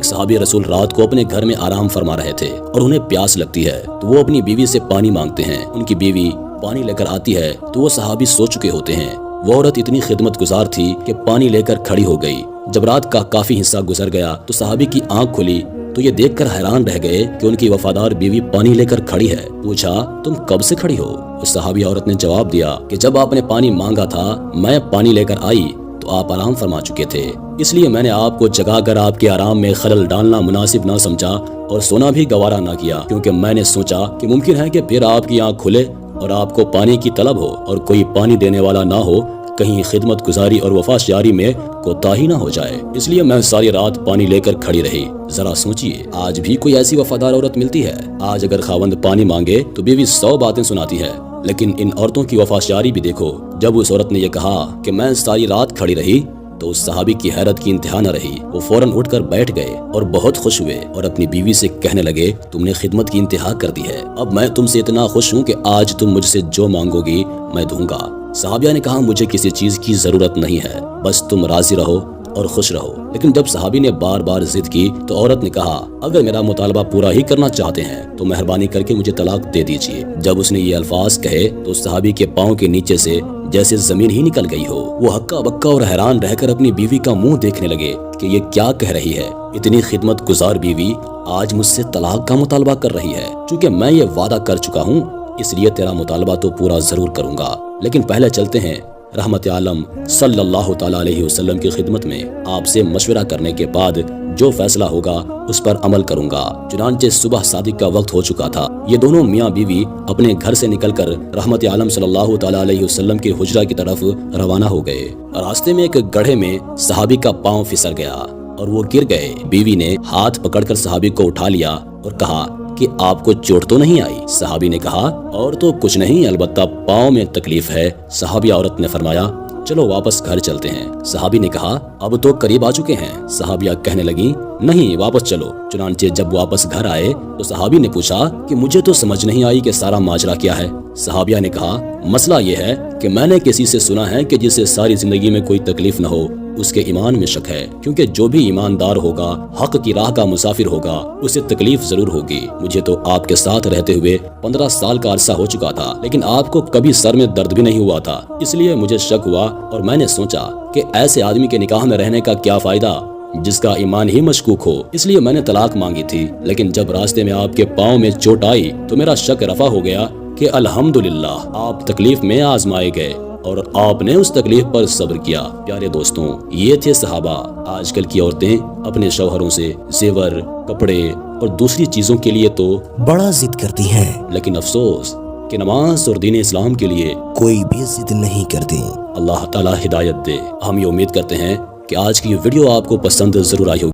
सहाबी रसूल रात को अपने घर में आराम फरमा रहे थे और उन्हें प्यास लगती है तो वो अपनी बीवी से पानी मांगते हैं। उनकी बीवी पानी लेकर आती है तो वो सहाबी सो चुके होते हैं। वो औरत इतनी खिदमत गुजार थी कि पानी लेकर खड़ी हो गई। जब रात का काफी हिस्सा गुजर गया तो सहाबी की आंख खुली तो ये देखकर हैरान रह गए कि उनकी वफादार बीवी पानी लेकर खड़ी है। पूछा, तुम कब से खड़ी हो? उस सहाबी औरत ने जवाब दिया कि जब आपने पानी मांगा था मैं पानी लेकर आई तो आप आराम फरमा चुके थे, इसलिए मैंने आपको जगाकर आपके आराम में खलल डालना मुनासिब ना समझा और सोना भी गवारा ना किया, क्योंकि मैंने सोचा कि मुमकिन है कि फिर आपकी आंख खुले और आपको पानी की तलब हो और कोई पानी देने वाला ना हो, कहीं खिदमत गुजारी और वफादारी में कोताही ना हो जाए, इसलिए मैं सारी रात पानी लेकर खड़ी रही। जरा सोचिए, आज भी कोई ऐसी वफादार औरत मिलती है? आज अगर खावंद पानी मांगे तो बीवी 100 बातें सुनाती है, लेकिन इन औरतों की वफादारी भी देखो। जब उस औरत ने यह कहा कि मैं सारी रात खड़ी रही तो उस सहाबी की हैरत की इंतहा न रही। वो फौरन उठकर बैठ गए और बहुत खुश हुए और अपनी बीवी से कहने लगे, तुमने खिदमत की इंतहा कर दी है, अब मैं तुमसे इतना खुश हूँ कि आज तुम मुझसे जो मांगोगी मैं दूंगा। सहाबिया ने कहा, मुझे किसी चीज की जरूरत नहीं है, बस तुम राजी रहो और खुश रहो। लेकिन जब सहाबी ने बार बार जिद की तो औरत ने कहा, अगर मेरा मुतालबा पूरा ही करना चाहते हैं तो मेहरबानी करके मुझे तलाक दे दीजिए। जब उसने ये अल्फाज कहे तो सहाबी के पाँव के नीचे से जैसे जमीन ही निकल गई हो। वो हक्का बक्का और हैरान रहकर अपनी बीवी का मुंह देखने लगे कि ये क्या कह रही है। इतनी खिदमत गुजार बीवी आज मुझसे तलाक का मुतालबा कर रही है। चूंकि मैं ये वादा कर चुका हूँ इसलिए तेरा मुतालबा तो पूरा जरूर करूंगा, लेकिन पहले चलते हैं रहमत आलम सल्लल्लाहु ताला अलैहि वसल्लम की खिदमत में। आपसे मशवरा करने के बाद जो फैसला होगा उस पर अमल करूंगा। चुनांचे सुबह सादिक का वक्त हो चुका था। ये दोनों मियाँ बीवी अपने घर से निकलकर रहमत आलम सल्लल्लाहु ताला अलैहि वसल्लम के हुजरा की तरफ रवाना हो गए। रास्ते में एक गड्ढे में सहाबी का पाँव फिसल गया और वो गिर गए। बीवी ने हाथ पकड़कर सहाबी को उठा लिया और कहा कि आपको चोट तो नहीं आई? सहाबी ने कहा, और तो कुछ नहीं, अलबत्ता पाँव में तकलीफ है। सहाबी औरत ने फरमाया, चलो वापस घर चलते हैं। सहाबी ने कहा, अब तो करीब आ चुके हैं। सहाबिया कहने लगी, नहीं वापस चलो। चुनांचे जब वापस घर आए तो सहाबी ने पूछा कि मुझे तो समझ नहीं आई कि सारा माजरा क्या है। सहाबिया ने कहा, मसला ये है कि मैंने किसी से सुना है कि जिसे सारी जिंदगी में कोई तकलीफ न हो उसके ईमान में शक है, क्योंकि जो भी ईमानदार होगा, हक की राह का मुसाफिर होगा, उसे तकलीफ जरूर होगी। मुझे तो आपके साथ रहते हुए 15 साल का अरसा हो चुका था, लेकिन आपको कभी सर में दर्द भी नहीं हुआ था, इसलिए मुझे शक हुआ और मैंने सोचा कि ऐसे आदमी के निकाह में रहने का क्या फायदा जिसका ईमान ही मशकूक हो, इसलिए मैंने तलाक मांगी थी। लेकिन जब रास्ते में आपके पाँव में चोट आई तो मेरा शक रफा हो गया कि अल्हम्दुलिल्लाह आप तकलीफ में आजमाए गए और आपने उस तकलीफ पर सब्र किया। प्यारे दोस्तों, ये थे सहाबा। आजकल की औरतें अपने शौहरों से जेवर, कपड़े और दूसरी चीजों के लिए तो बड़ा जिद करती हैं, लेकिन अफसोस कि नमाज और दीन इस्लाम के लिए कोई भी जिद नहीं करती। अल्लाह ताला हिदायत दे। हम ये उम्मीद करते हैं कि आज की वीडियो आपको पसंद जरूर आई होगी।